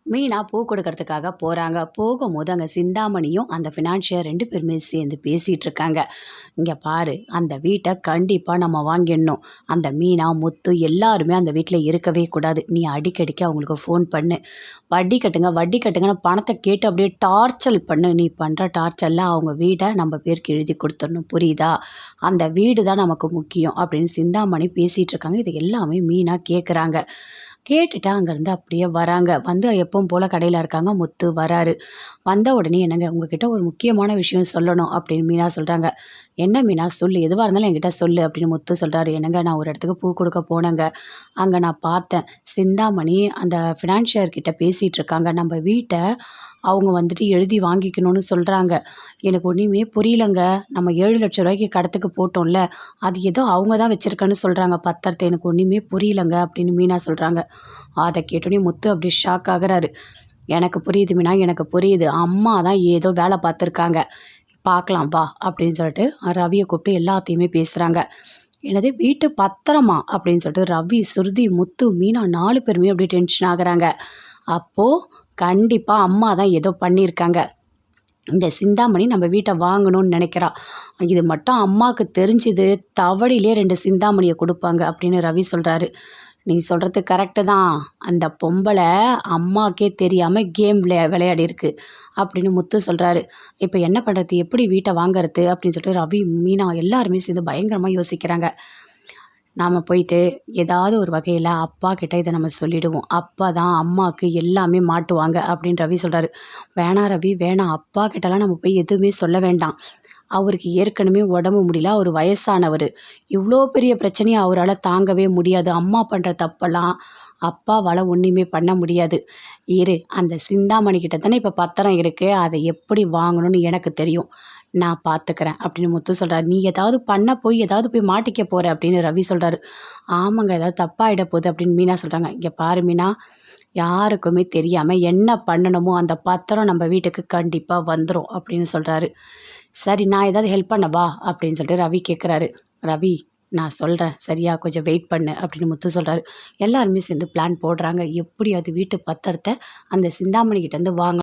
மீனா பூ கொடுக்கறதுக்காக போகிறாங்க. போகும்போது அங்கே சிந்தாமணியும் அந்த ஃபினான்ஷியர் 2 பேருமே சேர்ந்து பேசிகிட்டு இருக்காங்க. இங்கே பாரு, அந்த வீட்டை கண்டிப்பாக நம்ம வாங்கிடணும். அந்த மீனா, முத்து எல்லாருமே அந்த வீட்டில் இருக்கவே கூடாது. நீ அடிக்கடிக்கு அவங்களுக்கு ஃபோன் பண்ணு. வட்டி கட்டுங்க, வட்டி கட்டுங்கன்னு பணத்தை கேட்டு அப்படியே டார்ச்சர் பண்ணு. நீ பண்ணுற டார்ச்சரில் அவங்க வீடை நம்ம பேருக்கு எழுதி கொடுத்துடணும், புரியுதா? அந்த வீடு தான் நமக்கு முக்கியம் அப்படின்னு சிந்தாமணி பேசிகிட்டு இருக்காங்க. இது எல்லாமே மீனா கேட்குறாங்க. கேட்டுட்டு அங்கேருந்து அப்படியே வராங்க. வந்து எப்பவும் போல் கடையில் இருக்காங்க. முத்து வராரு. வந்த உடனே என்னங்க உங்ககிட்ட ஒரு முக்கியமான விஷயம் சொல்லணும் அப்படின்னு மீனா சொல்கிறாங்க. என்ன மீனா சொல்லு, எதுவாக இருந்தாலும் என்கிட்ட சொல்லு அப்படின்னு முத்து சொல்கிறாரு. என்னங்க நான் ஒரு இடத்துக்கு பூ கொடுக்க போனேங்க. அங்கே நான் பார்த்தேன் சிந்தாமணி அந்த ஃபினான்ஷியர் கிட்ட பேசிகிட்டு இருக்காங்க. நம்ம வீட்டை அவங்க வந்துட்டு எழுதி வாங்கிக்கணும்னு சொல்கிறாங்க. எனக்கு ஒன்றுமே புரியலங்க. நம்ம 7,00,000 ரூபாய்க்கு கடத்துக்கு போட்டோம்ல, அது ஏதோ அவங்க தான் வச்சுருக்கேன்னு சொல்கிறாங்க பத்திரத்தை. எனக்கு ஒன்றுமே புரியலங்க அப்படின்னு மீனா சொல்கிறாங்க. அதை கேட்டோன்னே முத்து அப்படி ஷாக் ஆகுறாரு. எனக்கு புரியுது மீனா, எனக்கு புரியுது. அம்மா தான் ஏதோ வேலை பார்த்துருக்காங்க. பார்க்கலாம் வா அப்படின்னு சொல்லிட்டு ரவியை கூப்பிட்டு எல்லாத்தையுமே பேசுகிறாங்க. என்னது வீட்டு பத்திரமா அப்படின்னு சொல்லிட்டு ரவி, சுருதி, முத்து, மீனா 4 பேருமே அப்படியே டென்ஷன் ஆகுறாங்க. அப்போது கண்டிப்பாக அம்மா தான் ஏதோ பண்ணியிருக்காங்க. இந்த சிந்தாமணி நம்ம வீட்டை வாங்கணும்னு நினைக்கிறா. இது மட்டும் அம்மாவுக்கு தெரிஞ்சுது, தவடியிலே 2 சிந்தாமணியை கொடுப்பாங்க அப்படின்னு ரவி சொல்கிறாரு. நீ சொல்கிறது கரெக்டு தான். அந்த பொம்பளை அம்மாக்கே தெரியாமல் கேம் விளையாடி இருக்கு அப்படின்னு முத்து சொல்கிறாரு. இப்போ என்ன பண்ணுறது, எப்படி வீட்டை வாங்கிறது அப்படின்னு சொல்லிட்டு ரவி, மீனா எல்லாருமே சேர்ந்து பயங்கரமாக யோசிக்கிறாங்க. நாம் போயிட்டு ஏதாவது ஒரு வகையில் அப்பா கிட்ட இதை நம்ம சொல்லிவிடுவோம். அப்பா தான் அம்மாவுக்கு எல்லாமே மாட்டுவாங்க அப்படின்னு ரவி சொல்கிறாரு. வேணாம் ரவி, வேணாம். அப்பா கிட்டலாம் நம்ம போய் எதுவுமே சொல்ல வேண்டாம். அவருக்கு ஏற்கனவே உடம்பு முடியல, அவர் வயசானவர். இவ்வளோ பெரிய பிரச்சனையை அவரால் தாங்கவே முடியாது. அம்மா பண்ணுற தப்பெல்லாம் அப்பாவால் ஒன்றுமே பண்ண முடியாது. இரு, அந்த சிந்தாமணி கிட்ட தானே இப்போ பத்திரம் இருக்குது, அதை எப்படி வாங்கணும்னு எனக்கு தெரியும், நான் பார்த்துக்கிறேன் அப்படின்னு முத்து சொல்கிறார். நீ ஏதாவது பண்ண போய் ஏதாவது போய் மாட்டிக்க போகிற அப்படின்னு ரவி சொல்கிறாரு. ஆமாங்க, ஏதாவது தப்பாகிட போகுது அப்படின்னு மீனா சொல்கிறாங்க. இங்கே பாரு மீனா, யாருக்குமே தெரியாமல் என்ன பண்ணணுமோ அந்த பத்திரம் நம்ம வீட்டுக்கு கண்டிப்பாக வந்துடும் அப்படின்னு சொல்கிறாரு. சரி, நான் ஏதாவது ஹெல்ப் பண்ணவா அப்படின்னு சொல்லிட்டு ரவி கேட்குறாரு. ரவி, நான் சொல்கிறேன் சரியா, கொஞ்சம் வெயிட் பண்ணு அப்படின்னு முத்து சொல்கிறாரு. எல்லாருமே சேர்ந்து பிளான் போடுறாங்க. எப்படியாவது வீட்டு பத்திரத்தை அந்த சிந்தாமணி கிட்டேருந்து வாங்க